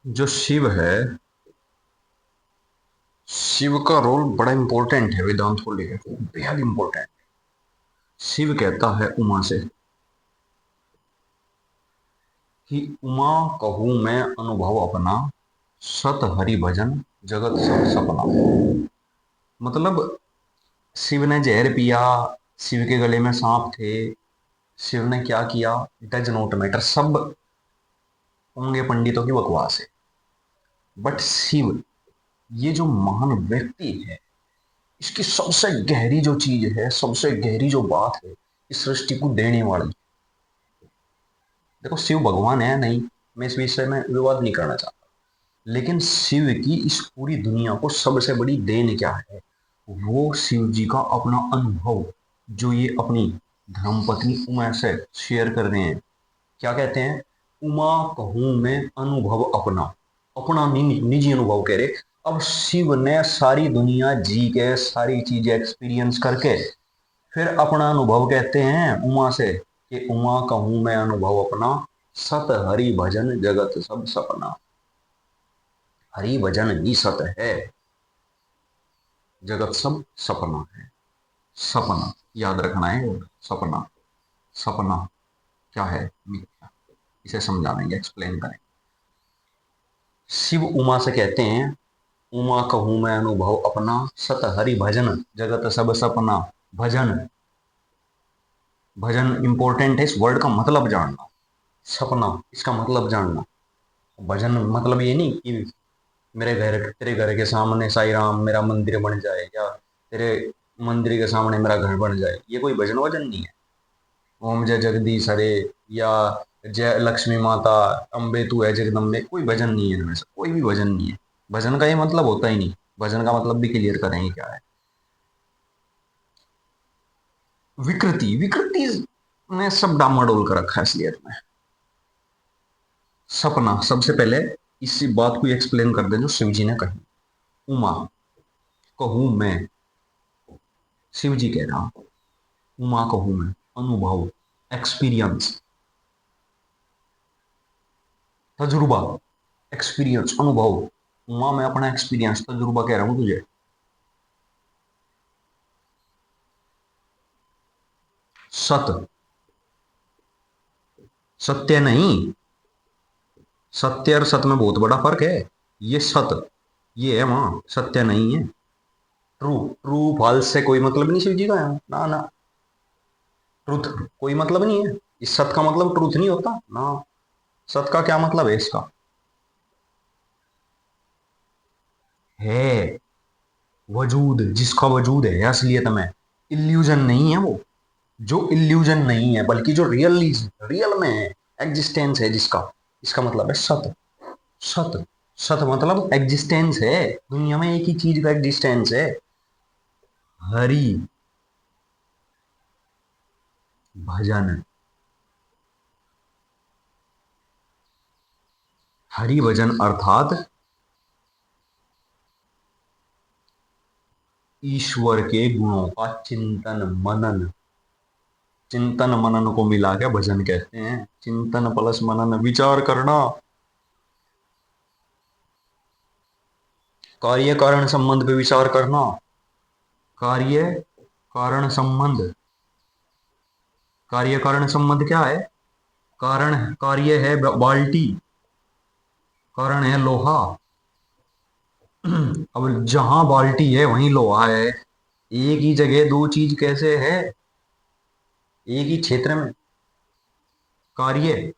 जो शिव है, शिव का रोल बड़ा इंपॉर्टेंट है वेदांत को लेकर, बेहद इंपॉर्टेंट। शिव कहता है उमा से कि उमा कहूँ मैं अनुभव अपना, सत हरि भजन जगत सब सपना। मतलब शिव ने जहर पिया, शिव के गले में सांप थे, शिव ने क्या किया, डज नॉट मैटर, सब होंगे पंडितों की बकवास है। बट शिव, ये जो महान व्यक्ति है, इसकी सबसे गहरी जो चीज है, सबसे गहरी जो बात है, इस सृष्टि को देने वाली। देखो शिव भगवान है नहीं, मैं इस विषय में विवाद नहीं करना चाहता, लेकिन शिव की इस पूरी दुनिया को सबसे बड़ी देन क्या है, वो शिव जी का अपना अनुभव, जो ये अपनी धर्मपत्नी उमा से शेयर कर रहे हैं। क्या कहते हैं, उमा कहूं मैं अनुभव अपना, अपना निजी अनुभव कह रहे। अब शिव ने सारी दुनिया जी के, सारी चीजें एक्सपीरियंस करके, फिर अपना अनुभव कहते हैं उमा से कि उमा कहूं मैं अनुभव अपना, सत हरि भजन जगत सब सपना। हरि भजन ही सत है, जगत सब सपना है। सपना याद रखना है, सपना, सपना क्या है, मिथ्या। इसे समझाएंगे, एक्सप्लेन करेंगे। शिव उमा से कहते हैं, उमा कहूं मैं अनुभव अपना, सत हरि भजन जगत सब सपना। भजन, भजन इंपॉर्टेंट है, इस वर्ड का मतलब जानना। सपना, इसका मतलब जानना। भजन मतलब ये नहीं कि मेरे घर, तेरे घर के सामने साईं राम मेरा मंदिर बन जाए, या तेरे मंदिर के सामने मेरा घर बन जाए, ये कोई भजन वजन नहीं है। ओम जय जगदीश हरे, या जय लक्ष्मी माता, अम्बे तू है जगदम्बे, कोई भजन नहीं है इनमें से, कोई भी भजन नहीं है। भजन का ये मतलब होता ही नहीं। भजन का मतलब भी क्लियर करेंगे क्या है। विकृति, विकृति ने सब डामाडोल कर रखा है असलियत में। सपना, सबसे पहले इसी बात को एक्सप्लेन कर दे जो शिव जी ने कही। उमा कहूं मैं, शिव जी कह रहा, उमा कहूं मैं अनुभव, एक्सपीरियंस, तजुर्बा, एक्सपीरियंस, अनुभव। उमा मैं अपना एक्सपीरियंस, तजुर्बा कह रहा हूं तुझे। सत, सत्य नहीं, सत्य और सत में बहुत बड़ा फर्क है। ये सत, ये है वहां, सत्य नहीं है। ट्रू, ट्रू फॉल्स से कोई मतलब नहीं शिव जी का है ना ना। ट्रूथ कोई मतलब नहीं है, इस सत का मतलब ट्रूथ नहीं होता ना। सत का क्या मतलब है इसका, है वजूद, जिसका वजूद है असलियत में, इल्यूजन नहीं है वो। जो इल्यूजन नहीं है, बल्कि जो रियल में है, एग्जिस्टेंस है जिसका, इसका मतलब है सत। सत, सत मतलब एग्जिस्टेंस है, दुनिया में एक ही चीज का एग्जिस्टेंस है, हरि भजन। हरि भजन अर्थात ईश्वर के गुणों का चिंतन मनन। चिंतन मनन को मिला के भजन कहते हैं। चिंतन प्लस मनन, विचार करना, कार्य कारण संबंध पे विचार करना। कार्य कारण संबंध, कार्य कारण संबंध क्या है, कारण, कार्य है बाल्टी, कारण है लोहा। अब जहां बाल्टी है वहीं लोहा है, एक ही जगह दो चीज कैसे है, एक ही क्षेत्र में। कार्य,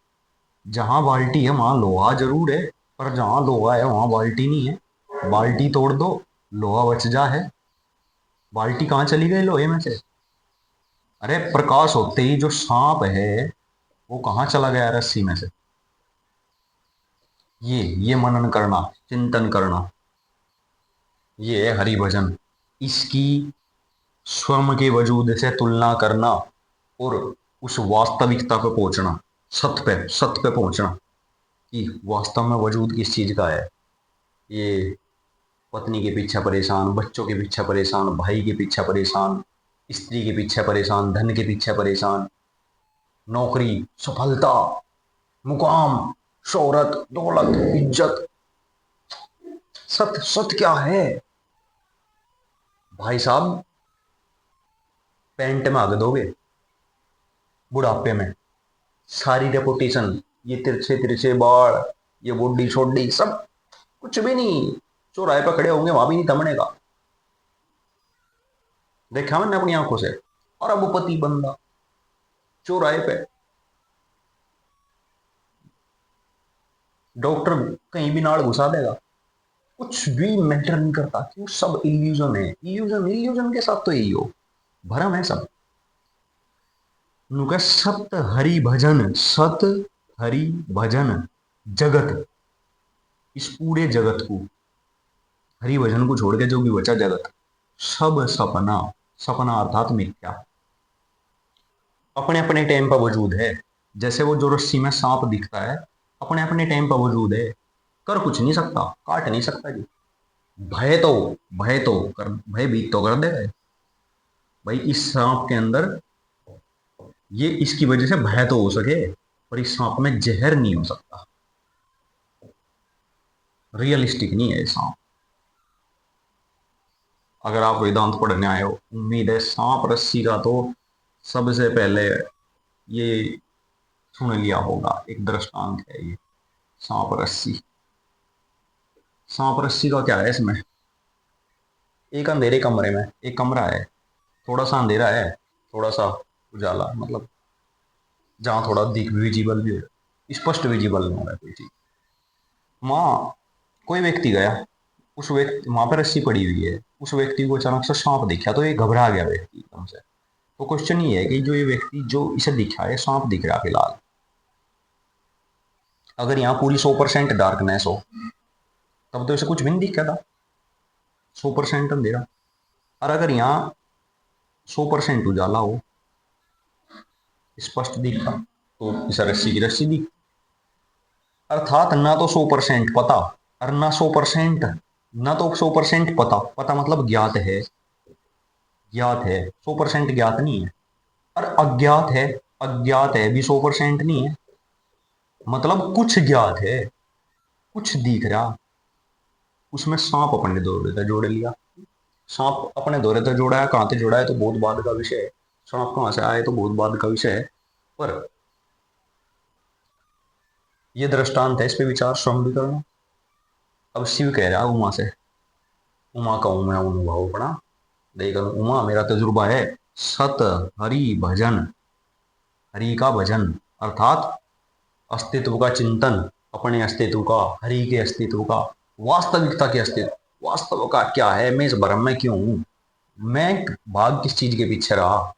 जहां बाल्टी है वहां लोहा जरूर है, पर जहां लोहा है वहां बाल्टी नहीं है। बाल्टी तोड़ दो, लोहा बच जा है। बाल्टी कहाँ चली गई लोहे में से। अरे प्रकाश होते ही जो सांप है, वो कहाँ चला गया रस्सी में से। ये मनन करना, चिंतन करना, ये है हरि भजन। इसकी स्वयं के वजूद से तुलना करना, और उस वास्तविकता पे पहुंचना, सत्य पे पहुंचना, कि वास्तव में वजूद किस चीज का है। ये पत्नी के पीछे परेशान, बच्चों के पीछे परेशान, भाई के पीछे परेशान, स्त्री के पीछे परेशान, धन के पीछे परेशान, नौकरी, सफलता, मुकाम, शोहरत, दौलत, इज्जत, सत्य, सत्य क्या है भाई साहब? पेंट में आग दोगे बुढ़ापे में, सारी रेपुटेशन, ये तिरछे तिरछे बाल, ये बॉडी छोडी सब कुछ भी नहीं, चौराहे पर खड़े होंगे वहां भी नहीं थमने का। देखा मैंने अपनी आंखों से, अरबपति बंदा चौराहे पे, डॉक्टर कहीं भी नाड़ घुसा देगा, कुछ भी मैटर नहीं करता, क्यों? सब इल्यूजन है, इल्यूजन, इल्यूजन के साथ तो यही हो, भरम है सब। उनका सत हरि भजन, सत हरि भजन जगत, इस पूरे जगत को, हरि भजन को छोड़ के जो भी बचा जगत, सब सपना, सपना अर्थात मिथ्या, अपने अपने टाइम पर वजूद है। जैसे वो जो रस्सी में सांप दिखता है, अपने अपने टाइम पर वजूद है, कर कुछ नहीं सकता, काट नहीं सकता जी। भय तो, भय तो कर, भय बीत तो कर देगा भाई इस सांप के अंदर, ये इसकी वजह से भय तो हो सके, पर इस सांप में जहर नहीं हो सकता, रियलिस्टिक नहीं है ये सांप। अगर आप वेदांत पढ़ने आए हो, उम्मीद है सांप रस्सी का तो सबसे पहले ये सुन लिया होगा, एक दृष्टांत है ये, सांप रस्सी। सांप रस्सी का क्या है इसमें? एक अंधेरे कमरे में, एक कमरा है, थोड़ा सा अंधेरा है, थोड़ा सा उजाला, मतलब जहाँ थोड़ा दिख विजिबल भी हो, स्पष्ट विजिबल नहीं हो रहा है कोई चीज। वहाँ कोई व्यक्ति गया, उस व्यक्ति, वहां पर रस्सी पड़ी हुई है, उस व्यक्ति को अचानक से सांप दिखा तो ये घबरा गया व्यक्ति एकदम से। तो क्वेश्चन ये है कि जो ये व्यक्ति जो इसे दिखा है, सांप दिख रहा है फिलहाल, अगर यहाँ पूरी 100% डार्कनेस हो तब तो इसे कुछ भी नहीं दिखा था, 100% अंधेरा। और अगर यहाँ 100% उजाला हो, स्पष्ट दिखता, तो इसे रस्सी की रस्सी दिख, अर्थात ना तो 100% पता, और ना 100%, ना तो 100% पता, पता मतलब ज्ञात है, ज्ञात है, 100% ज्ञात नहीं है, और अज्ञात है, अज्ञात है भी 100% नहीं है, मतलब कुछ ज्ञात है, कुछ दिख रहा। उसमें सांप अपने दौरे से जोड़ लिया, सांप अपने दौरे से जोड़ा है, कहाँ से जोड़ा है तो बहुत बाद का विषय है, सांप कहाँ से आए तो बहुत बाद का विषय है, पर यह दृष्टांत है, इस पे विचार श्रम भी करना। अब शिव कह रहा उमा से, उमा का मैं अनुभव पड़ा, देख उमा मेरा तजुर्बा है, सत हरि भजन, हरि का भजन अर्थात अस्तित्व का चिंतन, अपने अस्तित्व का, हरि के अस्तित्व का, वास्तविकता के अस्तित्व, वास्तव का क्या है, मैं इस भ्रम में क्यों हूं, मैं भाग किस चीज के पीछे रहा,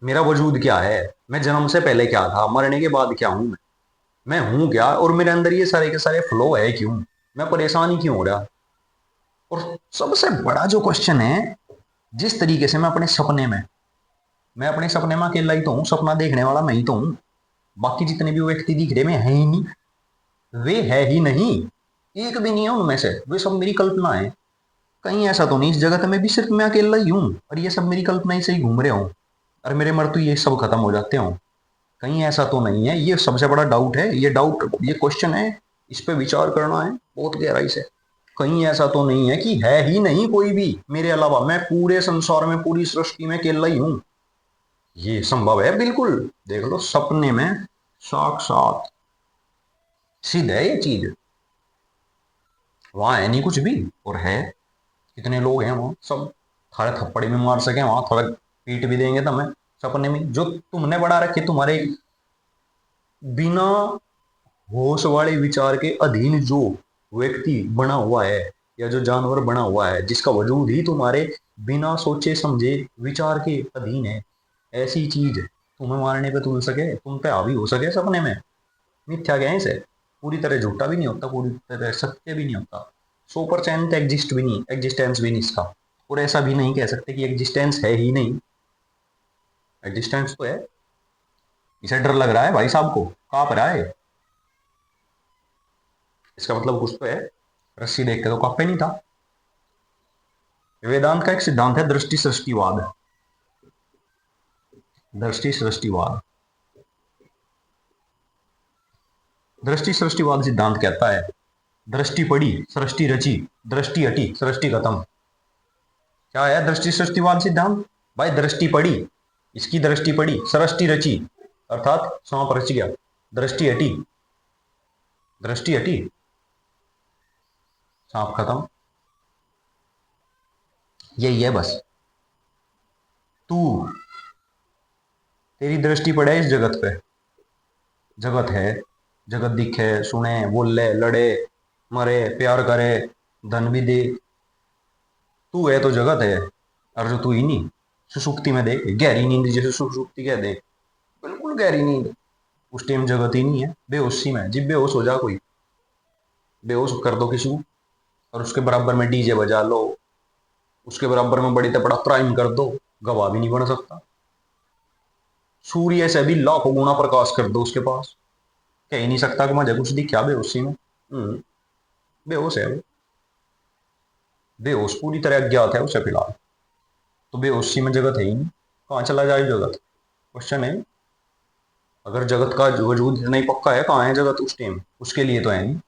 मेरा वजूद क्या है, मैं जन्म से पहले क्या था, मरने के बाद क्या हूं मैं हूं क्या, और मेरे अंदर ये सारे के सारे फ्लो है क्यों, मैं परेशान ही क्यों हो रहा। और सबसे बड़ा जो क्वेश्चन है, जिस तरीके से मैं अपने सपने में अकेला ही तो हूँ, सपना देखने वाला मैं ही तो हूँ, बाकी जितने भी व्यक्ति दिख रहे मैं है ही नहीं, वे है ही नहीं, एक भी नहीं है उनमें से, वे सब मेरी कल्पना है। कहीं ऐसा तो नहीं इस जगत में भी सिर्फ मैं अकेला ही हूँ और ये सब मेरी कल्पना ही से ही घूम रहे हो, और मेरे मर तो ये सब खत्म हो जाते हो, कहीं ऐसा तो नहीं है? ये सबसे बड़ा डाउट है, ये डाउट, ये क्वेश्चन है, इस पे विचार करना है बहुत गहराई से। कहीं ऐसा तो नहीं है कि है ही नहीं कोई भी मेरे अलावा, मैं पूरे संसार में, पूरी सृष्टि में अकेला ही हूं? ये संभव है बिल्कुल, देख लो सपने में साक्षात सिद्ध है ये चीज, वहां है नहीं कुछ भी और है, कितने लोग हैं वहां, सब थारे थप्पड़ी में मार सके, वहां थोड़ा पीट भी देंगे तुम्हें, सपने में जो तुमने बना रखे, तुम्हारे बिना होश वाले विचार के अधीन जो व्यक्ति बना हुआ है, या जो जानवर बना हुआ है, जिसका वजूद ही तुम्हारे बिना सोचे समझे विचार के अधीन है, ऐसी चीज तुम्हें मारने पे तुल सके, तुम पे हावी हो सके सपने में, मिथ्या क्या है इसे, पूरी तरह झूठा भी नहीं होता, पूरी तरह सत्य भी नहीं होता, 100% एग्जिस्ट भी नहीं, एग्जिस्टेंस भी नहीं इसका, और ऐसा भी नहीं कह सकते कि एग्जिस्टेंस है ही नहीं, एग्जिस्टेंस तो है। इसे डर लग रहा है भाई साहब को, कांप रहा है, इसका मतलब कुछ तो है, रस्सी देख के तो कांपे नहीं था। वेदांत का एक सिद्धांत है दृष्टि सृष्टिवाद, दृष्टि सृष्टिवाद, दृष्टि सृष्टिवाद सिद्धांत कहता है दृष्टि पड़ी, सृष्टि रची, दृष्टि हटी, सृष्टि खत्म। क्या है दृष्टि सृष्टिवाद सिद्धांत? भाई दृष्टि पड़ी, इसकी दृष्टि पड़ी, सृष्टि रची, अर्थात सांप रच गया, दृष्टि हटी, दृष्टि हटी, सांप खत्म। यही है बस। तू, तेरी दृष्टि पड़े इस जगत पे, जगत है, जगत दिखे, सुने, बोले, लड़े, मरे, प्यार करे, धन भी दे, तू है तो जगत है। और जो तू ही नहीं, सुसुप्ति में देख, गहरी नींद जैसे सुसुप्ति कह दे, बिल्कुल गहरी नींद, उस टाइम जगत ही नहीं है, बेहोशी में, जिब बेहोश हो जा कोई, बेहोश कर दो किसी को, और उसके बराबर में डीजे बजा लो, उसके बराबर में बड़ी तपड़ा क्राइम कर दो, गवाह भी नहीं बन सकता। सूर्य से भी लाखों गुना प्रकाश कर दो उसके पास, कह ही नहीं सकता कि मुझे कुछ दिखा बेहोशी में। बेहोश है वो, बेहोश पूरी तरह अज्ञात है उसे फिलहाल, तो बेहोशी में जगत है ही नहीं, कहाँ चला जाए जगत? क्वेश्चन है। अगर जगत का वजूद नहीं पक्का है, कहाँ है जगत उस टाइम? उसके लिए तो है नहीं।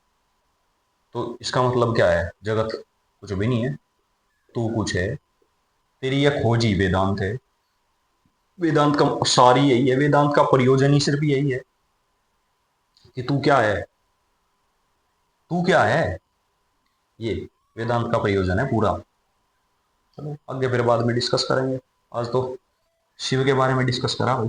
तो इसका मतलब क्या है? जगत कुछ भी नहीं है, तू कुछ है, तेरी यह खोज ही वेदांत है। वेदांत का सार ही यही है, वेदांत का प्रयोजन ही सिर्फ यही है कि तू क्या है, तू क्या है, ये वेदांत का प्रयोजन है पूरा। चलो आगे फिर बाद में डिस्कस करेंगे, आज तो शिव के बारे में डिस्कस करा भाई।